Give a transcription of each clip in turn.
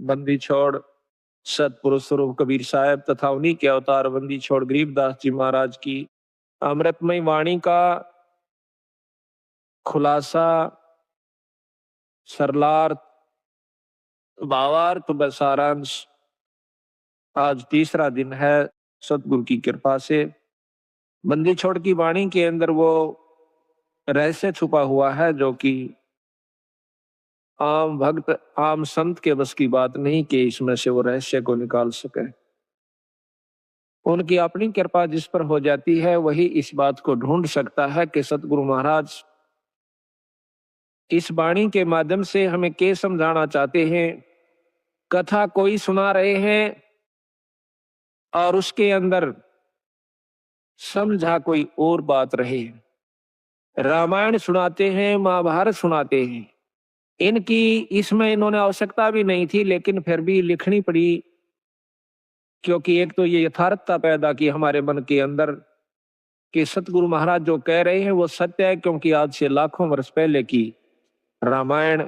बंदी छोड़ सतपुरुष स्वरूप कबीर साहब तथा उन्हीं के अवतार बंदी छोड़ गरीबदास जी महाराज की अमृतमय वाणी का खुलासा, सरलार्थ, भावार्थ व सारांश आज तीसरा दिन है सतगुरु की कृपा से। बंदी छोड़ की वाणी के अंदर वो रहस्य छुपा हुआ है जो कि आम भक्त आम संत के बस की बात नहीं कि इसमें से वो रहस्य को निकाल सके। उनकी अपनी कृपा जिस पर हो जाती है वही इस बात को ढूंढ सकता है कि सतगुरु महाराज इस वाणी के माध्यम से हमें क्या समझाना चाहते हैं। कथा कोई सुना रहे हैं और उसके अंदर समझा कोई और बात रहे। रामायण सुनाते हैं, महाभारत सुनाते हैं, इनकी इसमें इन्होंने आवश्यकता भी नहीं थी लेकिन फिर भी लिखनी पड़ी, क्योंकि एक तो ये यथार्थता पैदा की हमारे मन के अंदर कि सतगुरु महाराज जो कह रहे हैं वो सत्य है, क्योंकि आज से लाखों वर्ष पहले की रामायण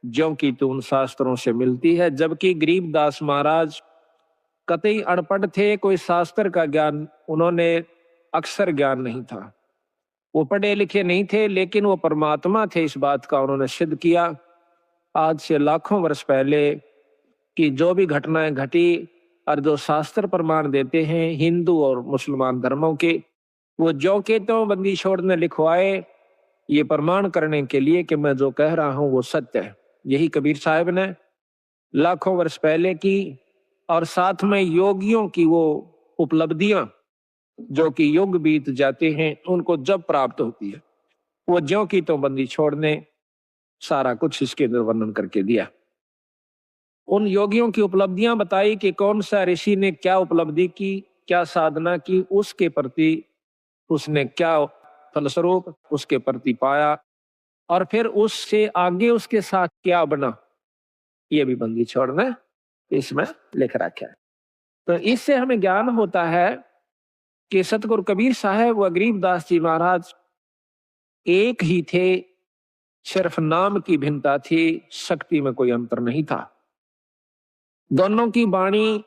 ज्यों की तो उन शास्त्रों से मिलती है। जबकि गरीबदास महाराज कतई अनपढ़ थे, कोई शास्त्र का ज्ञान उन्होंने अक्षर ज्ञान नहीं था, वो पढ़े लिखे नहीं थे, लेकिन वो परमात्मा थे इस बात का उन्होंने सिद्ध किया। आज से लाखों वर्ष पहले की जो भी घटनाएं घटी और जो शास्त्र प्रमाण देते हैं हिंदू और मुसलमान धर्मों के, वो जो के तो बंदी छोड़ ने लिखवाए ये प्रमाण करने के लिए कि मैं जो कह रहा हूं वो सत्य है। यही कबीर साहब ने लाखों वर्ष पहले की, और साथ में योगियों की वो उपलब्धियां जो कि युग बीत जाते हैं उनको जब प्राप्त होती है, वो ज्यों की तो बंदी छोड़ ने सारा कुछ इसके अंदर वर्णन करके दिया। उन योगियों की उपलब्धियां बताई कि कौन सा ऋषि ने क्या उपलब्धि की, क्या साधना की, उसके प्रति उसने क्या फलस्वरूप उसके प्रति पाया, और फिर उससे आगे उसके साथ क्या बना, ये भी बंदी छोड़ ने इसमें लिख रखा है। तो इससे हमें ज्ञान होता है कि सतगुरु कबीर साहब व गरीबदास जी महाराज एक ही थे, सिर्फ नाम की भिन्नता थी, शक्ति में कोई अंतर नहीं था। दोनों की वाणी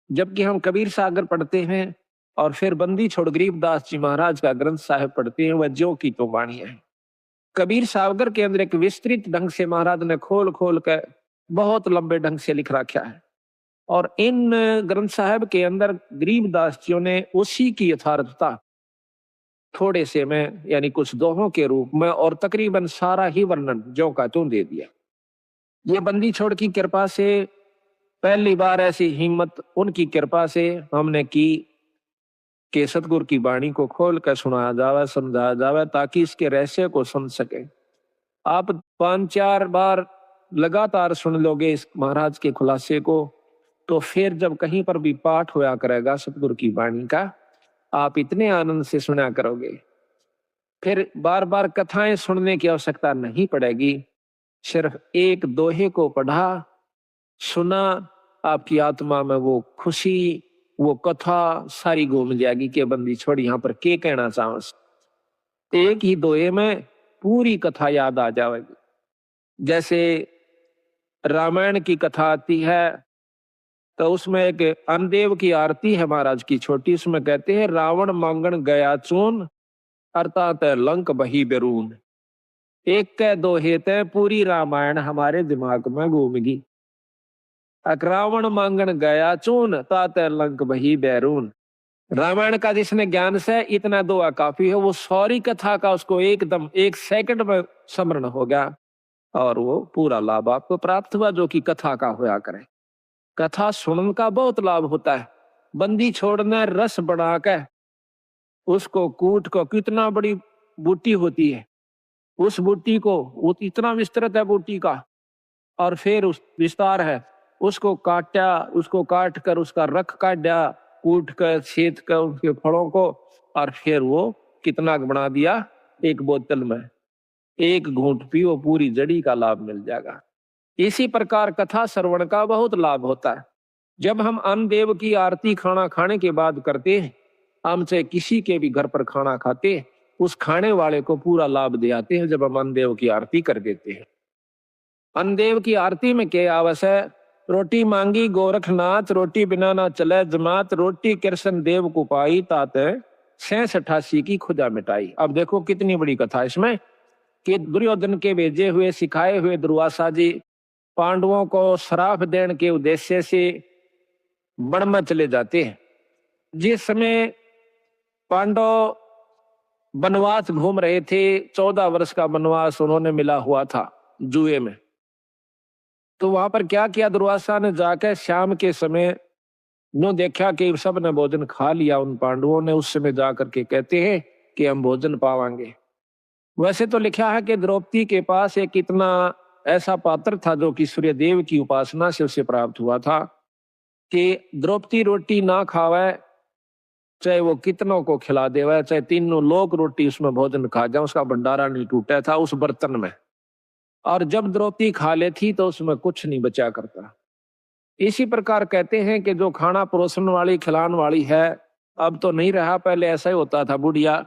जबकि हम कबीर सागर पढ़ते हैं और फिर बंदी छोड़ गरीबदास जी महाराज का ग्रंथ साहिब पढ़ते हैं, वह ज्यों की तो वाणी है। कबीर सागर के अंदर एक विस्तृत ढंग से महाराज ने खोल खोल कर बहुत लंबे ढंग से लिख रखा है, और इन ग्रंथ साहिब के अंदर गरीबदास जी ने उसी की यथार्थता थोड़े से में यानी कुछ दोहों के रूप में और तकरीबन सारा ही वर्णन ज्यों का त्यों दे दिया। ये बंदी छोड़ की कृपा से पहली बार ऐसी हिम्मत उनकी कृपा से हमने की कि सतगुरु की वाणी को खोल कर सुनाया जावे, समझाया जावे, ताकि इसके रहस्य को समझ सके। आप 5-4 बार लगातार सुन लोगे इस महाराज के खुलासे को, तो फिर जब कहीं पर भी पाठ होया करेगा सतगुरु की वाणी का, आप इतने आनंद से सुना करोगे, फिर बार बार कथाएं सुनने की आवश्यकता नहीं पड़ेगी। सिर्फ एक दोहे को पढ़ा सुना, आपकी आत्मा में वो खुशी, वो कथा सारी घूम जाएगी कि बंदी छोड़ यहाँ पर क्या कहना चाहो। एक ही दोहे में पूरी कथा याद आ जाएगी। जैसे रामायण की कथा आती है तो उसमें एक अनदेव की आरती है महाराज की छोटी, उसमें कहते हैं रावण मांगण गया चून अर्थात लंक बही बेरून। एक के दोहे ते पूरी रामायण हमारे दिमाग में घूमेगी। रावण मांगण गया चून तात लंक बही बैरून। रामायण का जिसने ज्ञान से इतना दुआ काफी है, वो सारी कथा का उसको एकदम 1 सेकंड में स्मरण हो गया और वो पूरा लाभ आपको प्राप्त हुआ जो कि कथा का होया करे। कथा सुनने का बहुत लाभ होता है। बंदी छोड़ना रस बना कर उसको कूट को, कितना बड़ी बूटी होती है, उस बूटी को वो इतना विस्तृत है बूटी का, और फिर उस विस्तार है, उसको काटा, उसको काट कर उसका रख काटा, कूट कर छेद कर उसके फलों को, और फिर वो कितना बना दिया, एक बोतल में 1 घूंट पियो, पूरी जड़ी का लाभ मिल जाएगा। इसी प्रकार कथा श्रवण का बहुत लाभ होता है। जब हम अन्न देव की आरती खाना खाने के बाद करते हैं, हम चाहे किसी के भी घर पर खाना खाते हैं, उस खाने वाले को पूरा लाभ दे आते हैं जब हम अन्न देव की आरती कर देते हैं। अन्न देव की आरती में क्या आवश्यक है, रोटी मांगी गोरखनाथ, रोटी बिना ना चले जमात, रोटी कृष्ण देव को पाई, तात 86 की खुदा मिटाई। अब देखो कितनी बड़ी कथा इसमें, कि दुर्योधन के भेजे हुए सिखाए हुए दुर्वासा जी पांडवों को श्राप देने के उद्देश्य से वन में चले जाते हैं। जिस समय पांडव वनवास घूम रहे थे, 14 वर्ष का वनवास उन्होंने मिला हुआ था जुए में, तो वहां पर क्या किया दुर्वासा ने, जाकर शाम के समय नो देखा कि सब ने भोजन खा लिया उन पांडवों ने, उस समय जाकर के कहते हैं कि हम भोजन पावांगे। वैसे तो लिखा है कि द्रौपदी के पास एक इतना ऐसा पात्र था जो कि सूर्य देव की उपासना से उसे प्राप्त हुआ था, कि द्रौपदी रोटी ना खावे, चाहे वो कितनों को खिला देवे, चाहे तीनों लोग रोटी उसमें भोजन खा जाए, उसका भंडारा नहीं टूटा था उस बर्तन में। और जब द्रौपदी खा लेती तो उसमें कुछ नहीं बचा करता। इसी प्रकार कहते हैं कि जो खाना परोसन वाली खिलाने वाली है अब तो नहीं रहा, पहले ऐसा ही होता था, बुढ़िया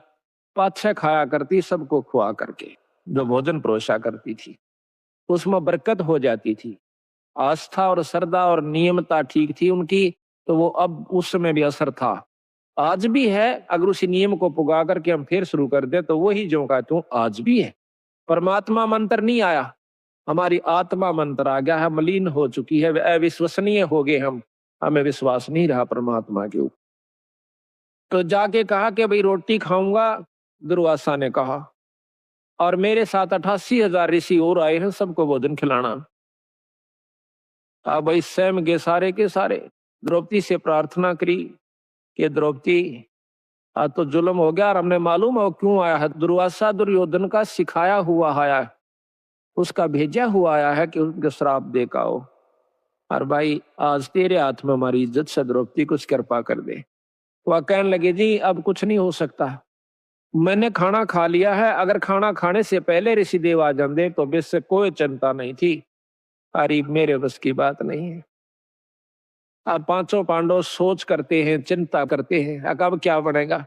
पाछे खाया करती सबको खुआ करके, जो भोजन परोसा करती थी उसमें बरकत हो जाती थी, आस्था और श्रद्धा और नियमता ठीक थी उनकी, तो वो अब उस समय भी असर था, आज भी है। अगर उसी नियम को पुगा करके हम फिर शुरू कर दे तो वही जो का तू आज भी है। परमात्मा मंत्र नहीं आया, हमारी आत्मा मंत्र आ गया है, मलिन हो चुकी है, अविश्वसनीय हो गए हम, हमें विश्वास नहीं रहा परमात्मा के ऊपर। तो जाके कहा कि भाई रोटी खाऊंगा, दुर्वासा ने कहा, और मेरे साथ 88,000 ऋषि और आए हैं, सबको भोजन खिलाना। अब भाई स्वयं के सारे द्रौपदी से प्रार्थना करी कि द्रौपदी आज तो जुल्म हो गया और हमने मालूम है क्यों आया है, दुर्वासा दुर्योधन का सिखाया हुआ आया है, उसका भेजा हुआ आया है कि उनके श्राप दे का हो, और भाई आज तेरे हाथ में हमारी इज्जत से द्रौपदी कुछ कृपा कर दे। वह कहने लगे जी अब कुछ नहीं हो सकता, मैंने खाना खा लिया है, अगर खाना खाने से पहले ऋषिदेव आ जाते तो बेशक कोई चिंता नहीं थी, अरे मेरे बस की बात नहीं है। अब पांचों पांडव सोच करते हैं, चिंता करते हैं, अब क्या बनेगा।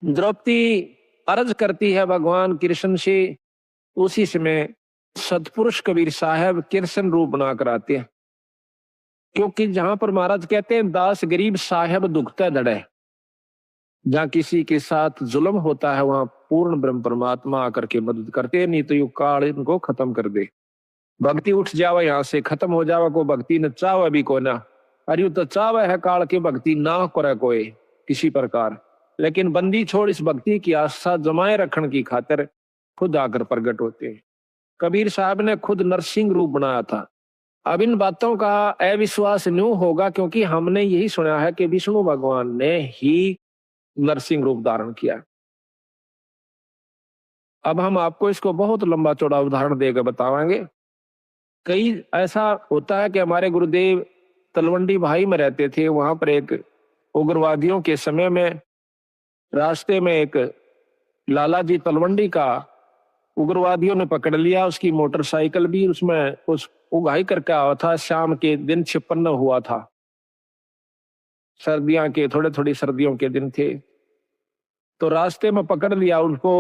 द्रौपदी अर्ज करती है भगवान कृष्ण से, उसी समय सतपुरुष कबीर साहब कृष्ण रूप बना कर आते हैं, क्योंकि जहां पर महाराज कहते हैं दास गरीब साहब दुखता दड़े, जहां किसी के साथ जुल्म होता है वहां पूर्ण ब्रह्म परमात्मा आकर के मदद करते हैं, नहीं तो यू काल इनको खत्म कर दे, भक्ति उठ जावे यहाँ से, खत्म हो जावे, को भक्ति न चावे भी को ना, अरे तो चावे है काल की भक्ति ना करे कोई किसी प्रकार, लेकिन बंदी छोड़ इस भक्ति की आस्था जमाए रखने की खातिर खुद आकर प्रकट होते हैं। कबीर साहब ने खुद नरसिंह रूप बनाया था। अब इन बातों का अविश्वास न्यू होगा क्योंकि हमने यही सुना है कि विष्णु भगवान ने ही नरसिंह रूप धारण किया। अब हम आपको इसको बहुत लंबा चौड़ा उदाहरण देकर बतावांगे। कई ऐसा होता है कि हमारे गुरुदेव तलवंडी भाई में रहते थे, वहां पर एक उग्रवादियों के समय में रास्ते में एक लाला जी तलवंडी का उग्रवादियों ने पकड़ लिया, उसकी मोटरसाइकिल भी उसमें उस उगाही करके आया था, शाम के दिन 56 हुआ था, सर्दियों के थोड़ी सर्दियों के दिन थे, तो रास्ते में पकड़ लिया उनको,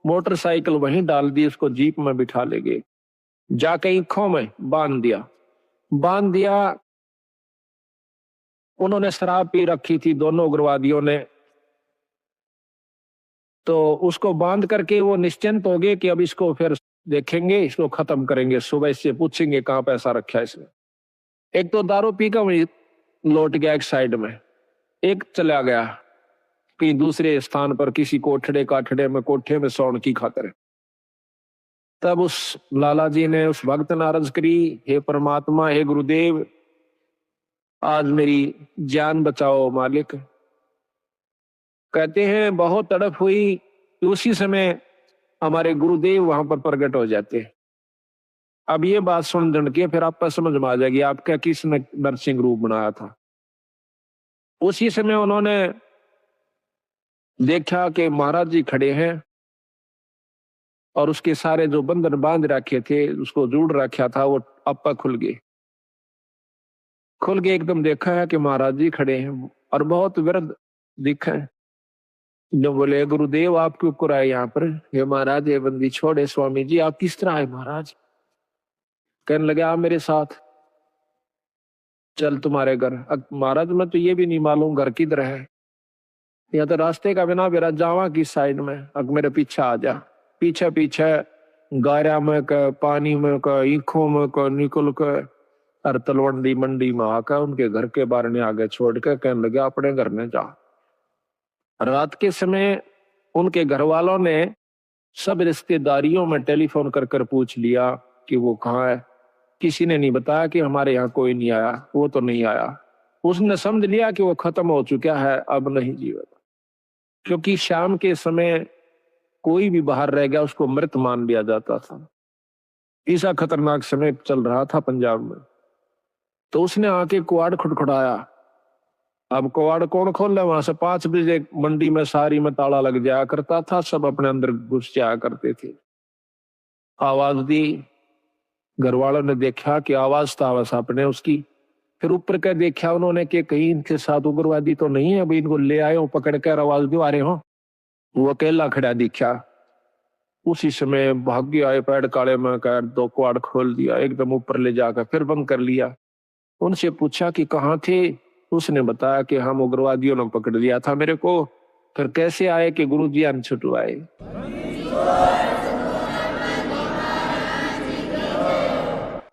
मोटरसाइकिल वहीं डाल दी, उसको जीप में बिठा ले गए, जाके ईखों में बांध दिया। उन्होंने शराब पी रखी थी दोनों उग्रवादियों ने, तो उसको बांध करके वो निश्चिंत हो गए कि अब इसको फिर देखेंगे, इसको खत्म करेंगे, सुबह इससे पूछेंगे कहाँ पैसा रखा है इसने। एक तो दारू पी कर वही लौट गया एक साइड में, एक चला गया कहीं दूसरे स्थान पर किसी कोठे में सोने की खातिर। तब उस लाला जी ने उस भक्त ने अर्ज करी, हे परमात्मा, हे गुरुदेव, आज मेरी जान बचाओ मालिक। कहते हैं बहुत तड़प हुई, उसी समय हमारे गुरुदेव वहां पर प्रकट हो जाते हैं। अब ये बात सुन के फिर आपको समझ में आ जाएगी आपका किसने नरसिंह रूप बनाया था। उसी समय उन्होंने देखा कि महाराज जी खड़े हैं और उसके सारे जो बंधन बांध रखे थे, उसको जोड़ रखा था, वो आपा खुल गए एकदम। देखा है कि महाराज जी खड़े हैं और बहुत वृद्ध दिखा है। जो बोले गुरुदेव आप क्यों कर आए यहाँ पर? हे महाराज, ये बंदी छोड़े। स्वामी जी आप किस तरह आए महाराज? कहने लगे आ मेरे साथ, चल तुम्हारे घर। अब महाराज मैं तो ये भी नहीं मालूम घर किधर है, या तो रास्ते का बिना मेरा जावा की साइड में, अब मेरे पीछे आ जा। पीछे पीछे गारा में का, पानी में का, ईखों में का निकल के और तलवंडी मंडी में आकर उनके घर के बाहर ने आगे छोड़ के कहने लगे अपने घर में जा। रात के समय उनके घर वालों ने सब रिश्तेदारियों में टेलीफोन कर कर पूछ लिया कि वो कहाँ है। किसी ने नहीं बताया कि हमारे यहाँ कोई नहीं आया, वो तो नहीं आया। उसने समझ लिया कि वो खत्म हो चुका है, अब नहीं जीवेगा, क्योंकि शाम के समय कोई भी बाहर रह गया उसको मृत मान लिया जाता था। ऐसा खतरनाक समय चल रहा था पंजाब में। तो उसने आके कुआड़ खुटखुटाया। अब कुआड़ कौन खोल रहा, वहां से 5 बजे मंडी में सारी में ताला लग जाया करता था, सब अपने अंदर घुस जाया करते थे। आवाज दी, घर वालों ने देखा कि आवाज था बस अपने उसकी। फिर ऊपर के देखा उन्होंने कि कहीं इनके साथ उग्रवादी तो नहीं है, अभी इनको ले आए हो पकड़ कर, आवाज दो आ रहे हो। वो अकेला खड़ा दिखा। उसी समय भाग गया आए पैड काले में कर 2 कुआड़ खोल दिया, एकदम ऊपर ले जाकर फिर बंद कर लिया। उनसे पूछा कि कहाँ थे, उसने बताया कि हम उग्रवादियों ने पकड़ लिया था मेरे को। फिर कैसे आए कि गुरुजी अन छुटवाए।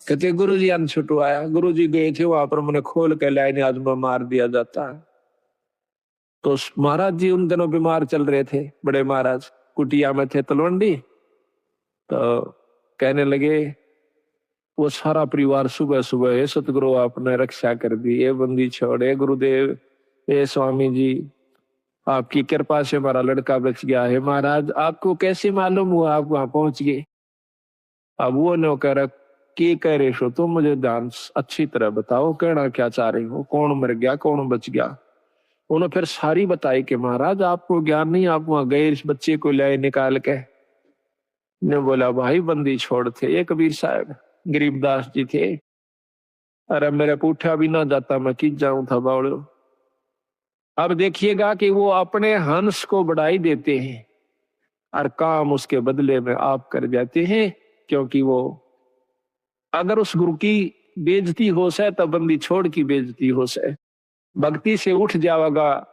कहते गुरुजी अन छुटवाया। गुरुजी गए थे वहां पर, मैंने खोल के लाइन आज में मार दिया जाता है। तो महाराज जी उन दिनों बीमार चल रहे थे, बड़े महाराज कुटिया में थे तलवंडी। तो कहने लगे वो सारा परिवार सुबह सुबह, हे सतगुरु आपने रक्षा कर दी, ये बंदी छोड़े गुरुदेव, ये स्वामी जी आपकी कृपा से हमारा लड़का बच गया है। महाराज आपको कैसे मालूम हुआ आप वहां पहुंच गए? अब वो नौकर के कह रहे हो तुम, मुझे ध्यान अच्छी तरह बताओ, कहना क्या चाह रही हो, कौन मर गया कौन बच गया। उन्होंने फिर सारी बताई कि महाराज आपको ज्ञान नहीं, आप वहां गए इस बच्चे को लाए निकाल के। ने बोला भाई बंदी छोड़ थे ये कबीर साहब गरीबदास जी थे, अरे मेरे पूठा भी ना जाता मैं किस जाऊं था बावड़ो। अब देखिएगा कि वो अपने हंस को बढ़ाई देते हैं और काम उसके बदले में आप कर जाते हैं, क्योंकि वो अगर उस गुरु की बेइज्जती हो से तब बंदी छोड़ की बेइज्जती हो से, भक्ति से उठ जाएगा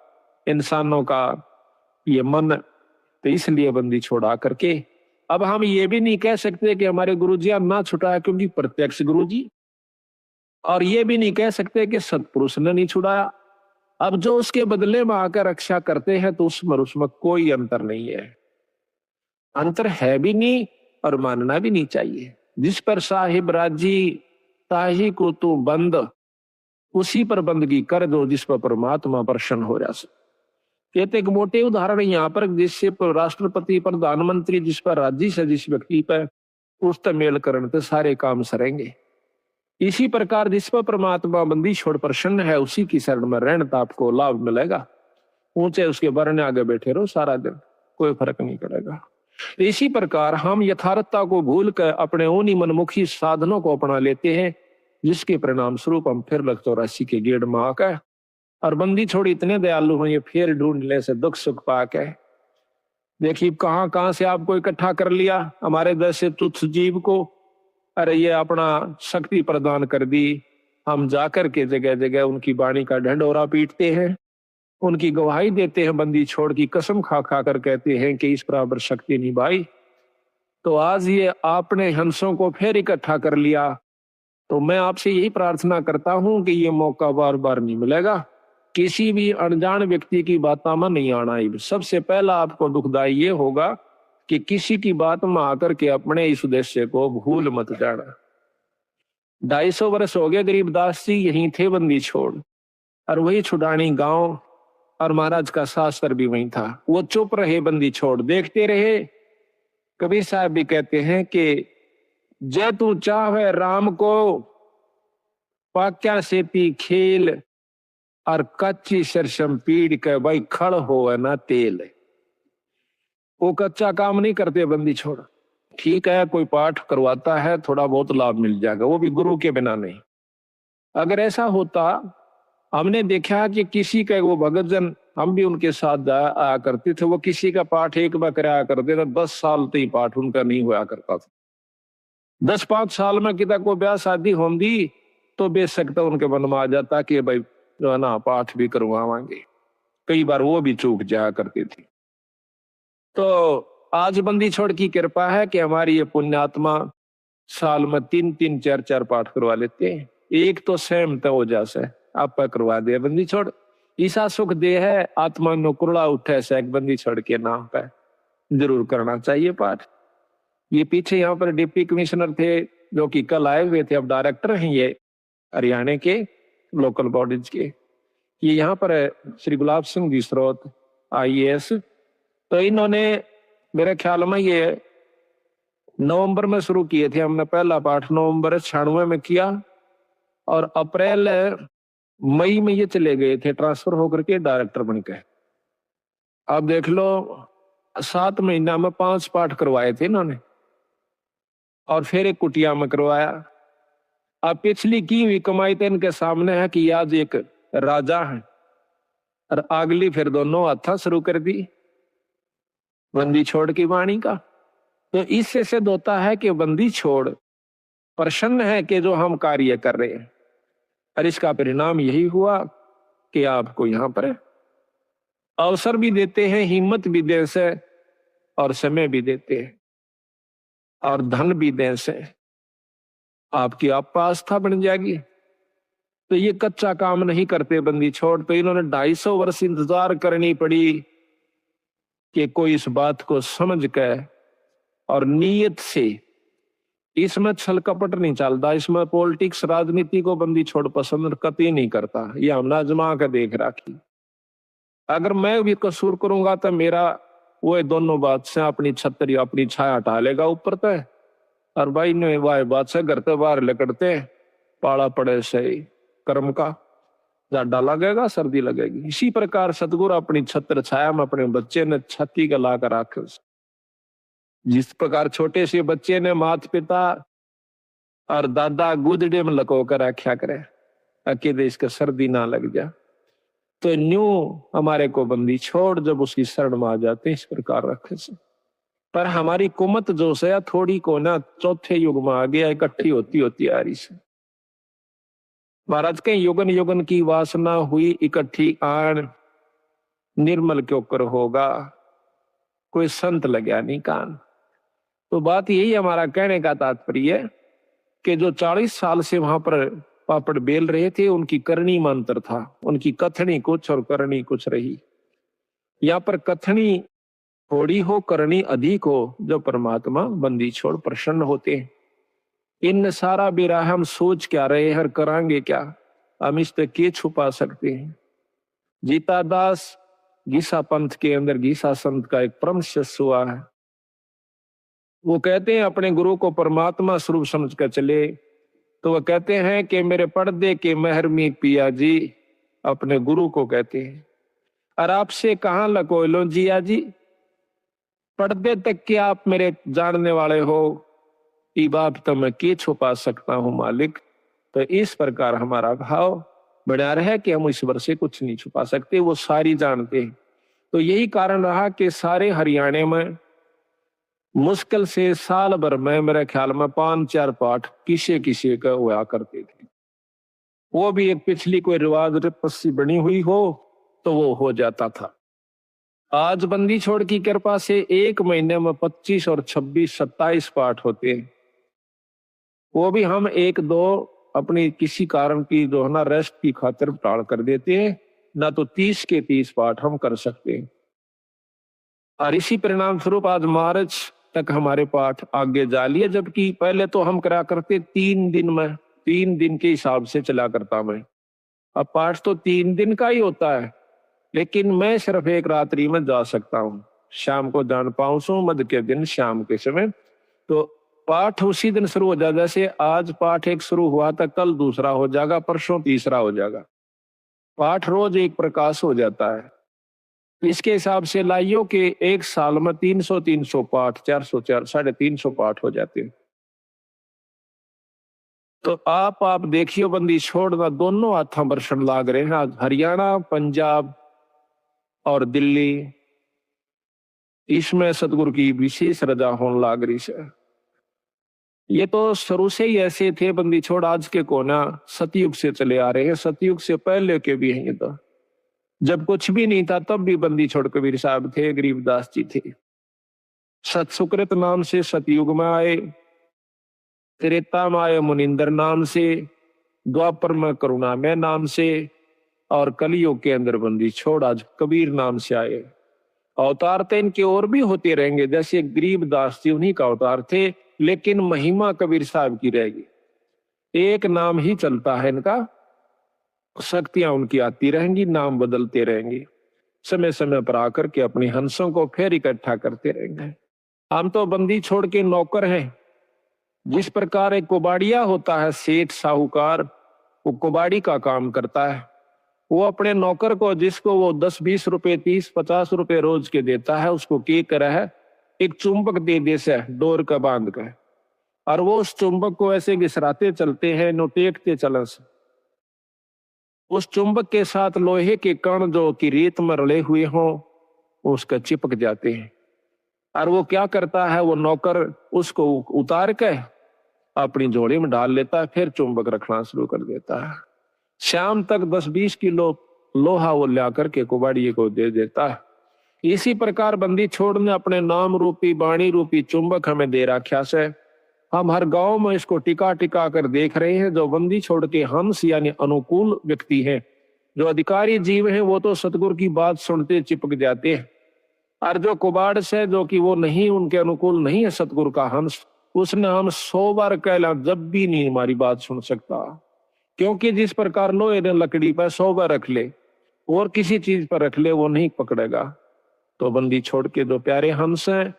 इंसानों का ये मन। तो इसलिए बंदी छोड़ा करके अब हम ये भी नहीं कह सकते कि हमारे गुरुजी ना छुटाया, क्योंकि प्रत्यक्ष गुरुजी, और ये भी नहीं कह सकते कि सत्पुरुष ने नहीं छुड़ाया। अब जो उसके बदले में आकर रक्षा करते हैं तो उसमें कोई अंतर नहीं है, अंतर है भी नहीं और मानना भी नहीं चाहिए। जिस पर साहिब राजी ताही को तू बंद, उसी पर बंदगी कर दो जिस पर परमात्मा प्रसन्न हो जाए। कहते एक मोटे उदाहरण यहाँ पर, जिससे राष्ट्रपति प्रधानमंत्री जिस पर राजी से जिस व्यक्ति पर उस तक मेल करने तो सारे काम सरेंगे। इसी प्रकार जिस पर परमात्मा बंदी छोड़ प्रसन्न है उसी की शरण में रहने तो आपको लाभ मिलेगा। ऊंचे उसके बरने आगे बैठे रहो सारा दिन, कोई फर्क नहीं पड़ेगा। इसी प्रकार हम यथार्थता को भूल कर अपने उन्हीं मनमुखी साधनों को अपना लेते हैं, जिसके परिणाम स्वरूप हम फिर लग 84 के गेड़ में आकर और बंदी छोड़ी इतने दयालु हैं, ये फिर ढूंढने से दुख सुख पाके देखिए कहां कहां से आपको इकट्ठा कर लिया हमारे जैसे तुच्छ जीव को। अरे ये अपना शक्ति प्रदान कर दी, हम जाकर के जगह जगह उनकी वाणी का ढंढोरा पीटते हैं, उनकी गवाही देते हैं, बंदी छोड़ की कसम खा खा कर कहते हैं कि इस बराबर शक्ति नहीं भाई। तो आज ये आपने हंसों को फिर इकट्ठा कर लिया, तो मैं आपसे यही प्रार्थना करता हूं कि ये मौका बार बार नहीं मिलेगा। किसी भी अनजान व्यक्ति की बातों में नहीं आना है। सबसे पहला आपको दुखदाई ये होगा कि किसी की बात में आकर के अपने इस उद्देश्य को भूल मत जाना। 250 वर्ष हो गए गरीबदास जी यहीं थे बंदी छोड़, और वही छुड़ानी गांव और महाराज का शास्त्र भी वही था। वो चुप रहे बंदी छोड़, देखते रहे। कबीर साहब भी कहते हैं कि जय तू चाहे राम को पाक्या सेती खेल, और कच्ची सरसम पीड़ के भाई खड़ हो ना तेल। वो कच्चा काम नहीं करते बंदी छोड़। ठीक है कोई पाठ करवाता है, थोड़ा बहुत लाभ मिल जाएगा, वो भी गुरु के बिना नहीं। अगर ऐसा होता, हमने देखा कि किसी का वो भगत जन, हम भी उनके साथ आया करते थे, वो किसी का पाठ एक बार कराया करते थे, 10 साल तो ही पाठ उनका नहीं हुआ करता था। 10-5 साल में किता को ब्याह शादी होंगी तो बेशक तो उनके मन में आ जाता कि भाई जो है ना पाठ भी करवावांगे। कई बार वो भी चूक जाया करती थी। तो आज बंदी छोड़ की कृपा है कि हमारी ये पुण्यात्मा साल में 3-3 4-4 पाठ करवा लेते हैं। एक तो सहम तो हो जासे आप करवा दे बंदी छोड़। ईसा सुख दे है आत्मा नो कुरड़ा उठे से एक बंदी छोड़ के नाम पे जरूर करना चाहिए पाठ। ये पीछे यहाँ पर डिप्टी कमिश्नर थे जो कि कल आए हुए थे, अब डायरेक्टर हैं ये हरियाणा के लोकल बॉडीज के। ये यहाँ पर श्री गुलाब सिंह जी स्रोत IAS, तो इन्होंने मेरे ख्याल में ये नवंबर में शुरू किए थे। हमने पहला पाठ नवंबर 96 में किया और अप्रैल मई में ये चले गए थे ट्रांसफर होकर के डायरेक्टर बनके। अब देख लो 7 महीना में 5 पाठ करवाए थे इन्होंने और फिर एक कुटिया में करवाया। अब पिछली की हुई कमाई तो इनके सामने है कि आज एक राजा है और अगली फिर दोनों हाथा शुरू कर दी बंदी छोड़ की वाणी का। तो इससे सिद्ध होता है कि बंदी छोड़ प्रसन्न है कि जो हम कार्य कर रहे हैं, और इसका परिणाम यही हुआ कि आपको यहां पर अवसर भी देते हैं, हिम्मत भी दे से और समय भी देते हैं और धन भी दे से आपकी आस्था बन जाएगी। तो ये कच्चा काम नहीं करते बंदी छोड़। तो इन्होंने 250 वर्ष इंतजार करनी पड़ी कि कोई इस बात को समझ कर और नीयत से, इसमें छल कपट नहीं चलता, इसमें पॉलिटिक्स राजनीति को बंदी छोड़ पसंद कतई नहीं करता। ये हमने आजमा कर देख राखी। अगर मैं भी कसूर करूंगा तो मेरा वो दोनों बात से अपनी छतरी अपनी छाया हटा लेगा ऊपर तय, और भाई ने वाह बात से घर तो बाहर लकड़ते पाला पड़े से कर्म का जाडा लगेगा, सर्दी लगेगी। इसी प्रकार सतगुरु अपनी छत्र छाया में अपने बच्चे ने छाती का लाकर रखे। जिस प्रकार छोटे से बच्चे ने माता पिता और दादा गुदड़े में लको कर रखा करे ताकि देश का सर्दी ना लग जाए, तो न्यू हमारे को बंदी छोड़ जब उसकी शरण में आ जाते इस प्रकार रखे से। पर हमारी कुमत जो से थोड़ी को ना चौथे युग में आ गया, इकट्ठी होती होती आ रही से। महाराज के युगन युगन की वासना हुई इकट्ठी आन, निर्मल क्यों कर होगा कोई संत लग्या नहीं कान। तो बात यही हमारा कहने का तात्पर्य है कि जो 40 साल से वहां पर पापड़ बेल रहे थे उनकी करनी में अंतर था, उनकी कथनी कुछ और करनी कुछ रही। यहाँ पर कथनी थोड़ी हो करनी अधिक हो, जो परमात्मा बंदी छोड़ प्रसन्न होते हैं। इन सारा बेरा हम सोच क्या रहे हैं, करांगे क्या, हम इस तक के छुपा सकते हैं। जीता दास गीसा पंथ के अंदर गीसा संत का एक परम शिष्य हुआ है। वो कहते हैं अपने गुरु को परमात्मा स्वरूप समझ कर चले, तो वो कहते हैं कि मेरे पर्दे के महरमी पिया जी, अपने गुरु को कहते हैं, और आपसे कहां लको लो जिया जी, पर्दे तक के आप मेरे जानने वाले हो, ई बाप तो मैं के छुपा सकता हूं मालिक। तो इस प्रकार हमारा भाव बना रहे कि हम ईश्वर से कुछ नहीं छुपा सकते, वो सारी जानते हैं। तो यही कारण रहा कि सारे हरियाणा में मुश्किल से साल भर में मेरे ख्याल में 5-4 पाठ किसी का हुआ करते थे। वो भी एक पिछली कोई रिवाज पस्सी बनी हुई हो तो वो हो जाता था। आज बंदी छोड़ की कृपा से एक महीने में 25 और 26 27 पाठ होते हैं। वो भी हम 1-2 अपनी किसी कारण की जो है ना रेस्ट की खातिर टाल कर देते हैं, ना तो 30 के 30 पाठ हम कर सकते हैं। और इसी परिणाम स्वरूप आज मार्च तक हमारे पाठ आगे जा लिए, जबकि पहले तो हम करा करते 3 दिन में, 3 दिन के हिसाब से चला करता मैं। अब पाठ तो 3 दिन का ही होता है, लेकिन मैं सिर्फ एक रात्रि में जा सकता हूँ। शाम को जान पाऊं सो मध्य के दिन शाम के समय, तो पाठ उसी दिन शुरू हो जाएगा। जैसे आज पाठ एक शुरू हुआ था, कल दूसरा हो जाएगा, परसों तीसरा हो जाएगा। पाठ रोज एक प्रकाश हो जाता है। इसके हिसाब से लाइयो के एक साल में 300 पाठ, 400 350 पाठ हो जाते हैं। तो आप देखियो बंदी छोड़ना दोनों हाथा बरसन लाग रहे हैं। आज हरियाणा, पंजाब और दिल्ली, इसमें सतगुरु की विशेष रजा होने लाग रही है। ये तो शुरू से ही ऐसे थे बंदी छोड़, आज के कोना सतयुग से चले आ रहे हैं, सतयुग से पहले के भी हैं। ये तो जब कुछ भी नहीं था तब भी बंदी छोड़ कबीर साहब थे, गरीबदास जी थे। सत सुकृत नाम से सतयुग में आए, त्रेता में आए मुनिंदर नाम से, द्वापर में करुणामय नाम से, और कलियुग के अंदर बंदी छोड़ आज कबीर नाम से आए। अवतार तो इनके और भी होते रहेंगे, जैसे गरीबदास जी उन्हीं का अवतार थे, लेकिन महिमा कबीर साहब की रहेगी। एक नाम ही चलता है इनका, शक्तियां उनकी आती रहेंगी, नाम बदलते रहेंगे, समय समय पर आकर के अपने हंसों को फिर इकट्ठा करते रहेंगे। हम तो बंदी छोड़ के नौकर हैं। जिस प्रकार एक कुबाड़िया होता है, सेठ साहूकार, वो कुबाड़ी का काम करता है। वो अपने नौकर को, जिसको वो 10-20 रुपए 30-50 रुपए रोज के देता है, उसको क्या करा है, एक चुंबक दे दे से डोर का बांध कर, और वो उस चुंबक को ऐसे घिसराते चलते हैं, नोटेकते चलन से। उस चुंबक के साथ लोहे के कण जो कि रेत में रले हुए हों, उसका चिपक जाते हैं। और वो क्या करता है, वो नौकर उसको उतार के अपनी झोली में डाल लेता है, फिर चुंबक रखना शुरू कर देता है। शाम तक 10-20 किलो लोहा वो ला करके कुबाड़िए को दे देता है। इसी प्रकार बंदी छोड़ ने अपने नाम रूपी वाणी रूपी चुंबक हमें दे रखा से। हम हर गांव में इसको टिका टिका कर देख रहे हैं। जो बंदी छोड़ के हंस यानी अनुकूल व्यक्ति हैं, जो अधिकारी जीव हैं, वो तो सतगुरु की बात सुनते चिपक जाते हैं। और जो कुबाड़ से, जो कि वो नहीं, उनके अनुकूल नहीं है सतगुरु का हंस, उसने हम 100 बार कहला जब भी नहीं हमारी बात सुन सकता। क्योंकि जिस प्रकार लोहे ने लकड़ी पर 100 बार रख ले और किसी चीज पर रख ले, वो नहीं पकड़ेगा। तो बंदी छोड़ के जो प्यारे हंस हैं,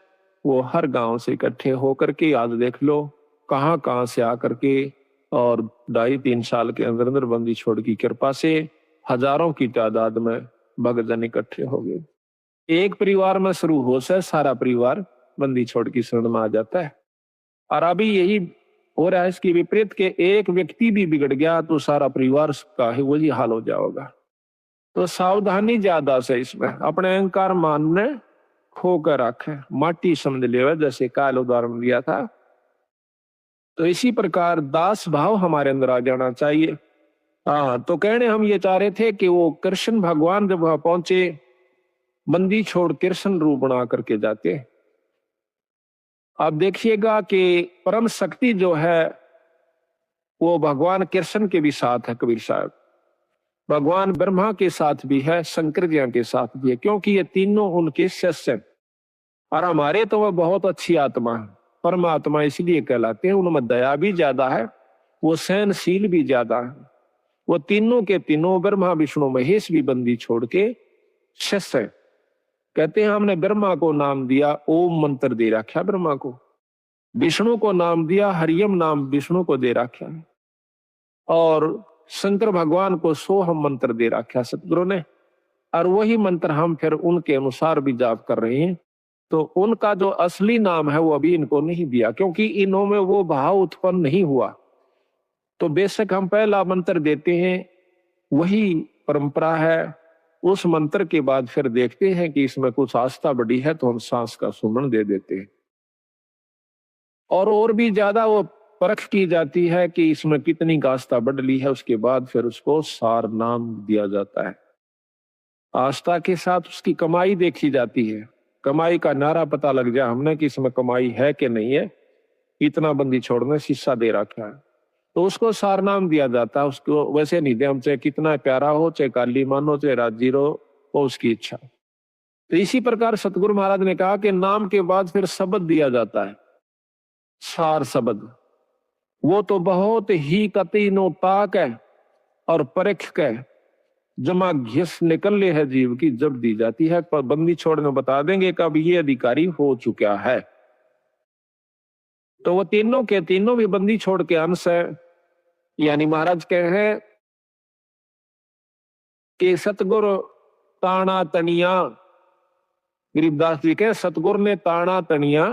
वो हर गांव से इकट्ठे होकर के, आज देख लो कहां कहां से आकर के, और 2.5-3 साल के अंदर अंदर बंदी छोड़ की कृपा से हजारों की तादाद में भक्तजन इकट्ठे हो गए। एक परिवार में शुरू हो से सारा परिवार बंदी छोड़ की शरण में आ जाता है। और अभी यही हो रहा है, इसकी विपरीत के एक व्यक्ति भी बिगड़ गया तो सारा परिवार का ही वही हाल हो जाएगा। तो सावधानी ज्यादा से इसमें, अपने अहंकार मान ने खोकर रखे, माटी समझ ले, जैसे काल उदाहरण दिया था। तो इसी प्रकार दास भाव हमारे अंदर आ जाना चाहिए। हाँ, तो कहने हम ये चाह रहे थे कि वो कृष्ण भगवान जब वहां पहुंचे, बंदी छोड़ कृष्ण रूप बना करके जाते। आप देखिएगा कि परम शक्ति जो है वो भगवान कृष्ण के भी साथ है कबीर साहब, भगवान ब्रह्मा के साथ भी है, शंकर जी के साथ भी है, क्योंकि ये तीनों उनके शिष्य हैं। और हमारे तो वह बहुत अच्छी आत्मा है, परमात्मा इसलिए कहलाते हैं। उनमें दया भी ज्यादा है, वो सहनशील भी ज्यादा है। वो तीनों के तीनों ब्रह्मा विष्णु महेश भी बंदी छोड़ के शिष्य है। कहते हैं हमने ब्रह्मा को नाम दिया, ओम मंत्र दे रखा ब्रह्मा को, विष्णु को नाम दिया हरियम नाम विष्णु को दे रखा है, और शंकर भगवान को सोहम मंत्र दे रखा सतगुरु ने। और वही मंत्र हम फिर उनके अनुसार भी जाप कर रहे हैं। तो उनका जो असली नाम है वो अभी इनको नहीं दिया, क्योंकि इन्हों में वो भाव उत्पन्न नहीं हुआ। तो बेशक हम पहला मंत्र देते हैं, वही परंपरा है। उस मंत्र के बाद फिर देखते हैं कि इसमें कुछ आस्था बढ़ी है तो हम सांस का सुमन दे देते हैं, और भी ज्यादा वो परख की जाती है कि इसमें कितनी आस्था बढ़ ली है। उसके बाद फिर उसको सार नाम दिया जाता है। आस्था के साथ उसकी कमाई देखी जाती है। कमाई का नारा पता लग जाए हमने कि इसमें कमाई है कि नहीं है, इतना बंदी छोड़ने शीशा दे रखा है, तो उसको सार नाम दिया जाता है। उसको वैसे नहीं दे, हम चाहे कितना प्यारा हो, चाहे काली मानो, चाहे राजी रहो, वो उसकी इच्छा। तो इसी प्रकार सतगुरु महाराज ने कहा कि नाम के बाद फिर शब्द दिया जाता है, सार शब्द। वो तो बहुत ही कतीनो ताक है और परख के जमा घिस निकलने है जीव की जब दी जाती है। पर बंदी छोड़ने बता देंगे कब ये अधिकारी हो चुका है। तो वो तीनों के तीनों भी बंदी छोड़ के अंश है। यानी महाराज कहे हैं कि सतगुरु ताना तनिया, गरीबदास जी के सतगुरु ने ताना तनिया,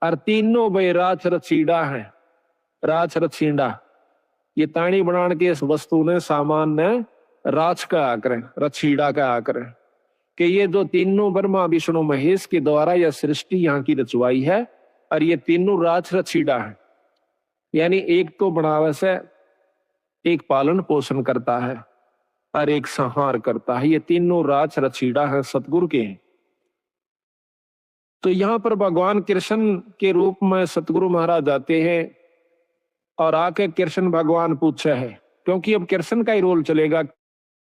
और तीनों भाई राछ रछीड़ा है। राछ रछीड़ा ये ताणी बनाने के इस वस्तु ने, सामान ने राछ का आकर, रछीड़ा का आकर, कि ये जो तीनों ब्रह्मा विष्णु महेश के द्वारा यह सृष्टि यहाँ की रचवाई है, और ये तीनों राछ रछीड़ा है। यानी एक तो बनावस है, एक पालन पोषण करता है और एक संहार करता है। ये तीनों राज रचीड़ा है सतगुरु के हैं। तो यहां पर भगवान कृष्ण के रूप में सतगुरु महाराज आते हैं और आके कृष्ण भगवान पूछे है, क्योंकि अब कृष्ण का ही रोल चलेगा।